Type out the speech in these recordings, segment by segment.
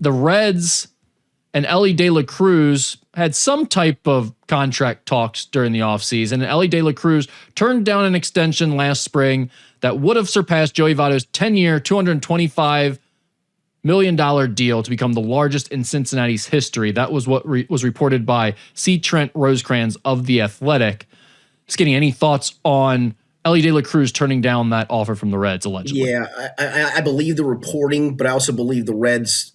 the Reds and Elly De La Cruz had some type of contract talks during the offseason. And Elly De La Cruz turned down an extension last spring that would have surpassed Joey Votto's 10-year, $225 million deal to become the largest in Cincinnati's history. That was what was reported by C. Trent Rosecrans of The Athletic. Skinny, any thoughts on Elly De La Cruz turning down that offer from the Reds, allegedly? Yeah, I believe the reporting, but I also believe the Reds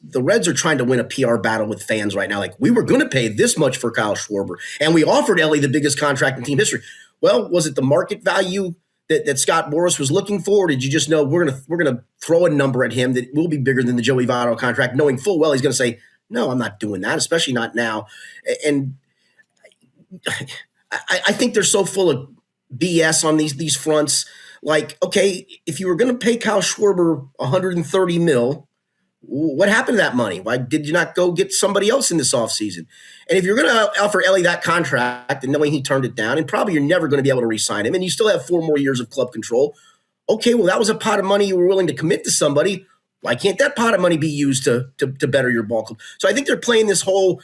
are trying to win a PR battle with fans right now. Like, we were going to pay this much for Kyle Schwarber, and we offered Elly the biggest contract in team history. Well, was it the market value that Scott Boras was looking for? Or did you just know we're gonna throw a number at him that will be bigger than the Joey Votto contract, knowing full well he's going to say, no, I'm not doing that, especially not now. And I think they're so full of BS on these fronts. Like, okay, if you were going to pay Kyle Schwarber $130 million, what happened to that money? Why did you not go get somebody else in this offseason? And if you're going to offer Elly that contract and knowing he turned it down, and probably you're never going to be able to re-sign him, and you still have 4 more years of club control, okay, well, that was a pot of money you were willing to commit to somebody. Why can't that pot of money be used to better your ball club? So I think they're playing this whole,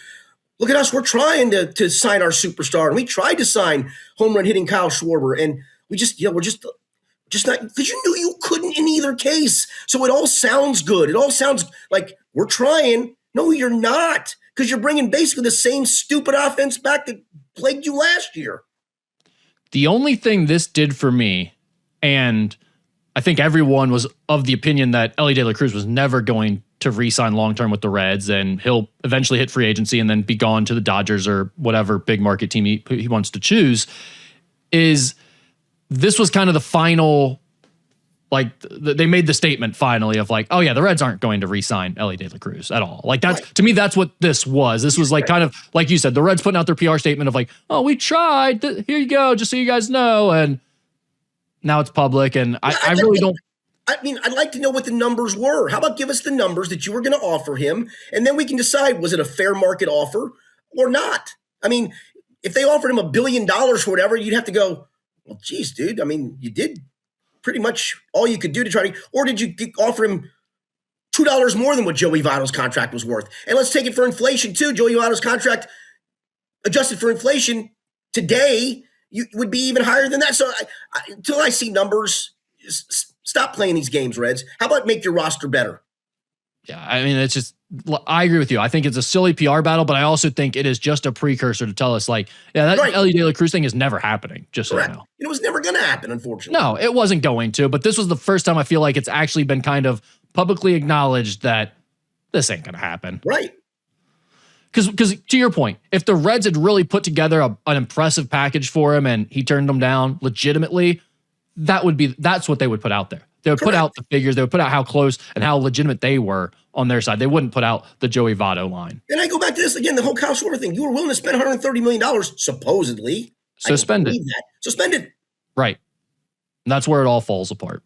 look at us, we're trying to sign our superstar, and we tried to sign home run hitting Kyle Schwarber, and we're just not, because you knew you couldn't in either case. So it all sounds good. It all sounds like we're trying. No, you're not, because you're bringing basically the same stupid offense back that plagued you last year. The only thing this did for me, and I think everyone was of the opinion that Elly De La Cruz was never going to re-sign long-term with the Reds, and he'll eventually hit free agency and then be gone to the Dodgers or whatever big market team he wants to choose, is this was kind of the final, like, they made the statement finally of like, oh yeah, the Reds aren't going to re-sign Elly De La Cruz at all. Like, that's, to me, that's what this was. This was like kind of, like you said, the Reds putting out their PR statement of like, oh, we tried, here you go, just so you guys know. And now it's public, and I really don't. I mean, I'd like to know what the numbers were. How about give us the numbers that you were going to offer him, and then we can decide, was it a fair market offer or not? I mean, if they offered him $1 billion for whatever, you'd have to go, well, geez, dude, I mean, you did pretty much all you could do to try to, or did you offer him $2 more than what Joey Votto's contract was worth? And let's take it for inflation too. Joey Votto's contract, adjusted for inflation today, you would be even higher than that. So until I see numbers, stop playing these games, Reds. How about make your roster better? Yeah, I mean, it's just, I agree with you. I think it's a silly PR battle, but I also think it is just a precursor to tell us, like, yeah, that right. Elly De La Cruz thing is never happening, just so you know. It was never going to happen, unfortunately. No, it wasn't going to, but this was the first time I feel like it's actually been kind of publicly acknowledged that this ain't going to happen. Right. Because to your point, if the Reds had really put together an impressive package for him and he turned them down legitimately, that's what they would put out there. They would put out the figures. They would put out how close and how legitimate they were on their side. They wouldn't put out the Joey Votto line. And I go back to this again, the whole Kyle Schwarber thing. You were willing to spend $130 million, supposedly. Suspended. Suspended. Right. And that's where it all falls apart.